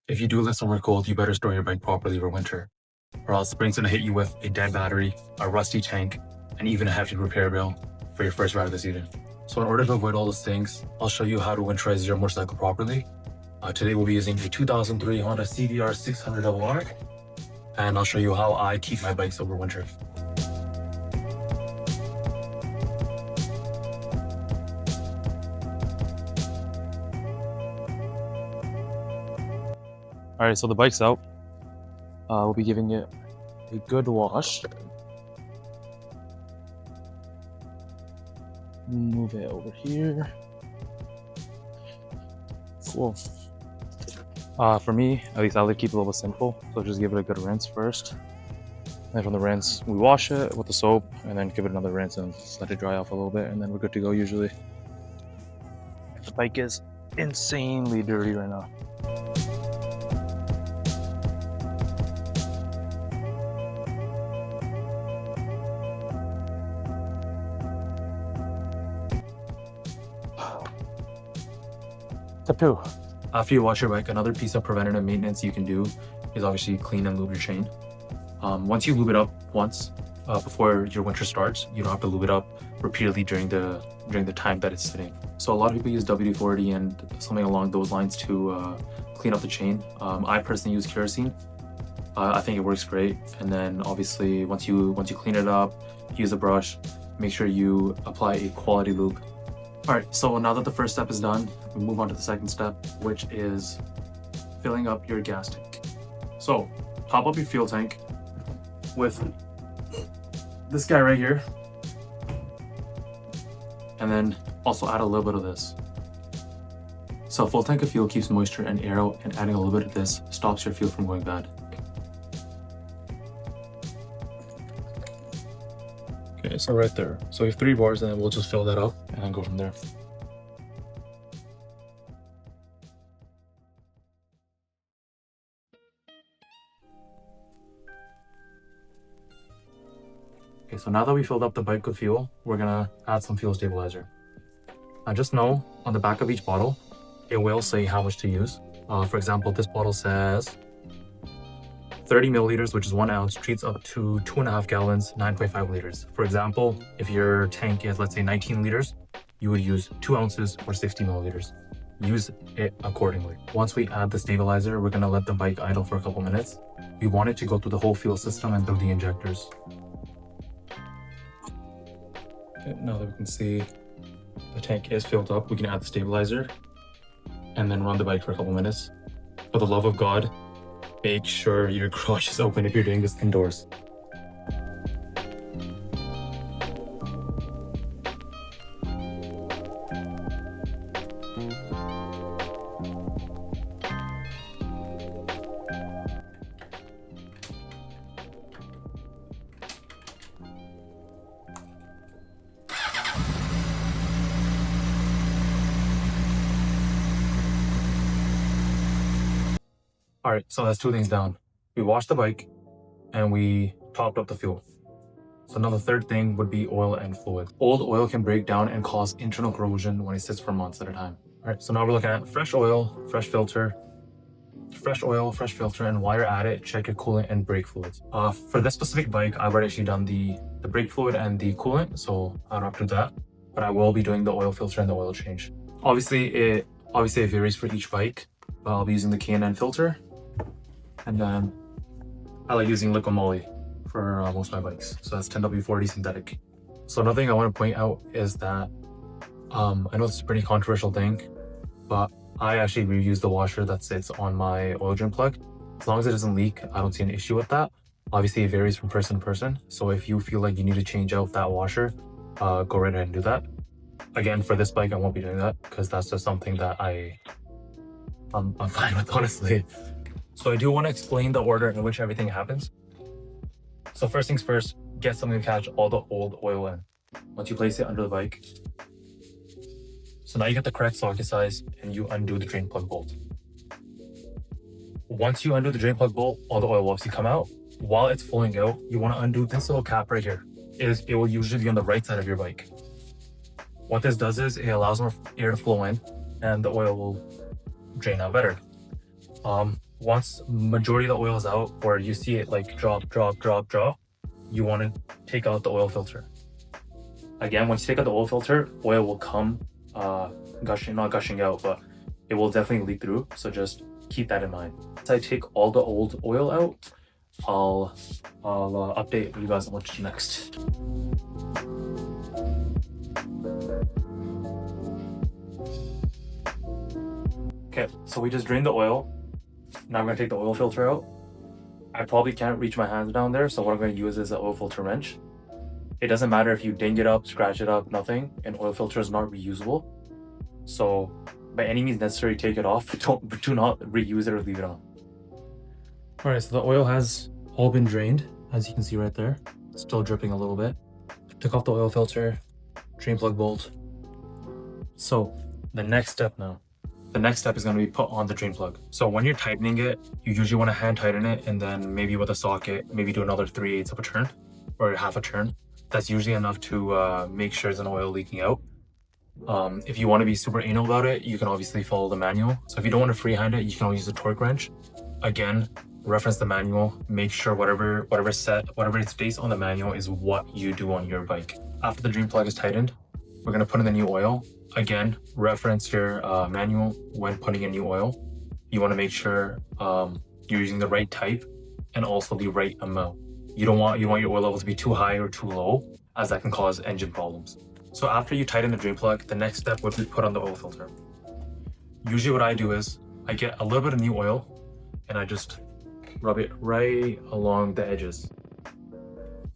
If you do live somewhere cold, you better store your bike properly for winter, or else spring's gonna hit you with a dead battery, a rusty tank, and even a hefty repair bill for your first ride of the season. So in order to avoid all those things, I'll show you how to winterize your motorcycle properly. Today we'll be using a 2003 Honda CBR600RR, and I'll show you how I keep my bikes over winter. All right, so the bike's out. We'll be giving it a good wash. Move it over here. Cool. For me, at least I like to keep it a little bit simple. So just give it a good rinse first. And from the rinse, we wash it with the soap and then give it another rinse and let it dry off a little bit, and then we're good to go usually. The bike is insanely dirty right now. Step 2. After you wash your bike, another piece of preventative maintenance you can do is obviously clean and lube your chain. Once you lube it up once before your winter starts, you don't have to lube it up repeatedly during the time that it's sitting. So a lot of people use WD-40 and something along those lines to clean up the chain. I personally use kerosene. I think it works great. And then obviously once you clean it up, use a brush, make sure you apply a quality lube. All right, so now that the first step is done, we move on to the second step, which is filling up your gas tank. So top up your fuel tank with this guy right here, and then also add a little bit of this. So a full tank of fuel keeps moisture and air out, and adding a little bit of this stops your fuel from going bad. Okay, so right there. So we have 3 bars, and then we'll just fill that up and then go from there. Okay, so now that we filled up the bike with fuel, we're gonna add some fuel stabilizer. Now just know, on the back of each bottle, it will say how much to use. For example, this bottle says 30 milliliters, which is 1 ounce, treats up to 2.5 gallons, 9.5 liters. For example, if your tank is, let's say, 19 liters, you would use 2 ounces or 60 milliliters. Use it accordingly. Once we add the stabilizer, we're gonna let the bike idle for a couple minutes. We want it to go through the whole fuel system and through the injectors. Okay, now that we can see the tank is filled up, we can add the stabilizer and then run the bike for a couple minutes. For the love of God, make sure your garage is open if you're doing this indoors. All right, so that's 2 things down. We washed the bike and we topped up the fuel. So now the third thing would be oil and fluid. Old oil can break down and cause internal corrosion when it sits for months at a time. All right, so now we're looking at fresh oil, fresh filter, and while you're at it, check your coolant and brake fluids. For this specific bike, I've already actually done the brake fluid and the coolant, so I don't have to do that, but I will be doing the oil filter and the oil change. Obviously it varies for each bike, but I'll be using the K&N filter. And then I like using liquid moly for most of my bikes. So that's 10W40 synthetic. So another thing I want to point out is that I know this is a pretty controversial thing, but I actually reuse the washer that sits on my oil drain plug. As long as it doesn't leak, I don't see an issue with that. Obviously it varies from person to person. So if you feel like you need to change out that washer, go right ahead and do that. Again, for this bike, I won't be doing that because that's just something that I'm fine with, honestly. So I do want to explain the order in which everything happens. So first things first, get something to catch all the old oil in. Once you place it under the bike, so now you get the correct socket size and you undo the drain plug bolt. Once you undo the drain plug bolt, all the oil will obviously come out. While it's flowing out, you want to undo this little cap right here. It will usually be on the right side of your bike. What this does is it allows more air to flow in and the oil will drain out better. once majority of the oil is out, or you see it like drop, you want to take out the oil filter. Again, once you take out the oil filter, oil will come not gushing out, but it will definitely leak through. So just keep that in mind. Once I take all the old oil out, I'll update you guys on what to do next. Okay, so we just drained the oil. Now I'm gonna take the oil filter out. I probably can't reach my hands down there, so what I'm gonna use is an oil filter wrench. It doesn't matter if you ding it up, scratch it up, nothing. An oil filter is not reusable. So by any means necessary, take it off. Do not reuse it or leave it on. All right, so the oil has all been drained, as you can see right there. Still dripping a little bit. Took off the oil filter, drain plug bolt. So the next step now. The next step is going to be put on the drain plug. So when you're tightening it, you usually want to hand tighten it, and then maybe with a socket, maybe do another 3/8 of a turn or half a turn. That's usually enough to make sure there's no oil leaking out. If you want to be super anal about it, you can obviously follow the manual. So if you don't want to freehand it, you can always use a torque wrench. Again, reference the manual. Make sure whatever it states on the manual is what you do on your bike. After the drain plug is tightened, we're going to put in the new oil. Again, reference your manual when putting in new oil. You want to make sure you're using the right type and also the right amount. You don't want your oil level to be too high or too low, as that can cause engine problems. So after you tighten the drain plug, the next step would be put on the oil filter. Usually what I do is I get a little bit of new oil and I just rub it right along the edges.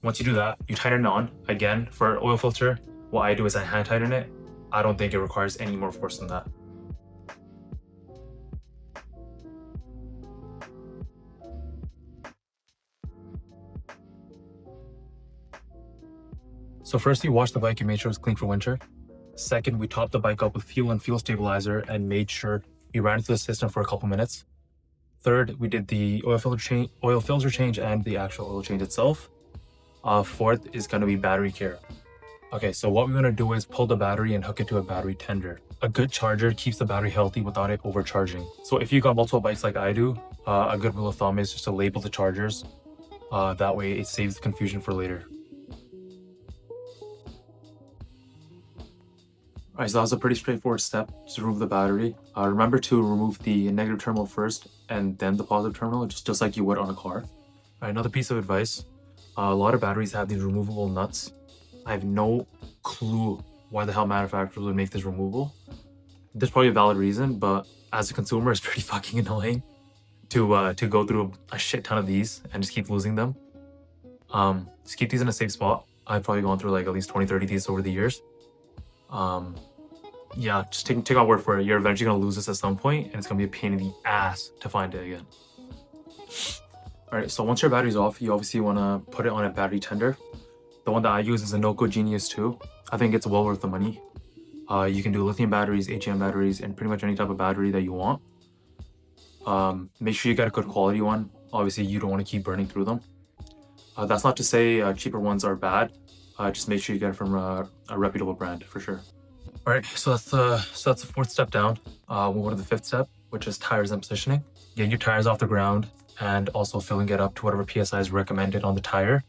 Once you do that, you tighten it on. Again, for oil filter, what I do is I hand tighten it. I don't think it requires any more force than that. So first, we washed the bike and made sure it's clean for winter. Second, we topped the bike up with fuel and fuel stabilizer and made sure we ran it through the system for a couple minutes. Third, we did the oil filter change and the actual oil change itself. Fourth is going to be battery care. Okay, so what we're going to do is pull the battery and hook it to a battery tender. A good charger keeps the battery healthy without it overcharging. So if you got multiple bikes like I do, a good rule of thumb is just to label the chargers. That way it saves the confusion for later. Alright, so that was a pretty straightforward step to remove the battery. Remember to remove the negative terminal first and then the positive terminal, just like you would on a car. Alright, another piece of advice. A lot of batteries have these removable nuts. I have no clue why the hell manufacturers would make this removable. There's probably a valid reason, but as a consumer, it's pretty fucking annoying to go through a shit ton of these and just keep losing them. Just keep these in a safe spot. I've probably gone through like at least 20-30 of these over the years. Yeah, just take our word for it. You're eventually gonna lose this at some point, and it's gonna be a pain in the ass to find it again. All right, so once your battery's off, you obviously wanna put it on a battery tender. The one that I use is a Noco Genius 2. I think it's well worth the money. You can do lithium batteries, HM batteries, and pretty much any type of battery that you want. Make sure you get a good quality one. Obviously, you don't want to keep burning through them. That's not to say cheaper ones are bad. Just make sure you get it from a reputable brand for sure. All right, so that's the fourth step down. We'll go to the fifth step, which is tires and positioning. Getting your tires off the ground and also filling it up to whatever PSI is recommended on the tire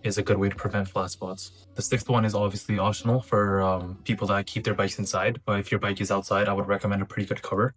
is a good way to prevent flat spots. The sixth one is obviously optional for people that keep their bikes inside, but if your bike is outside, I would recommend a pretty good cover.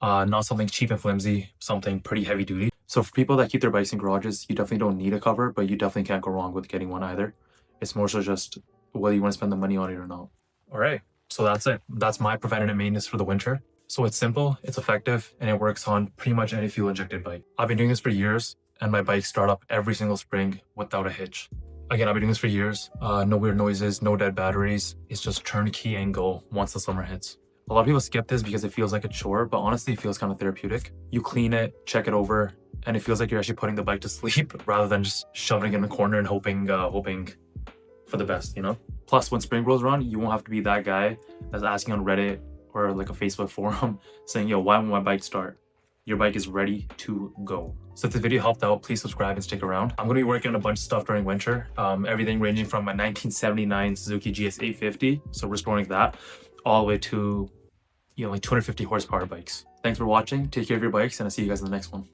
Not something cheap and flimsy, something pretty heavy duty. So for people that keep their bikes in garages, you definitely don't need a cover, but you definitely can't go wrong with getting one either. It's more so just whether you want to spend the money on it or not. All right, so that's it. That's my preventative maintenance for the winter. So it's simple, it's effective, and it works on pretty much any fuel injected bike. I've been doing this for years, and my bikes start up every single spring without a hitch. Again, I've been doing this for years. No weird noises, no dead batteries. It's just turnkey and go once the summer hits. A lot of people skip this because it feels like a chore, but honestly, it feels kind of therapeutic. You clean it, check it over, and it feels like you're actually putting the bike to sleep rather than just shoving it in the corner and hoping for the best, you know? Plus, when spring rolls around, you won't have to be that guy that's asking on Reddit or like a Facebook forum saying, yo, why won't my bike start? Your bike is ready to go. So if the video helped out, please subscribe and stick around. I'm gonna be working on a bunch of stuff during winter. Everything ranging from a 1979 Suzuki GS850, so we're exploring that, all the way to, like 250 horsepower bikes. Thanks for watching, take care of your bikes, and I'll see you guys in the next one.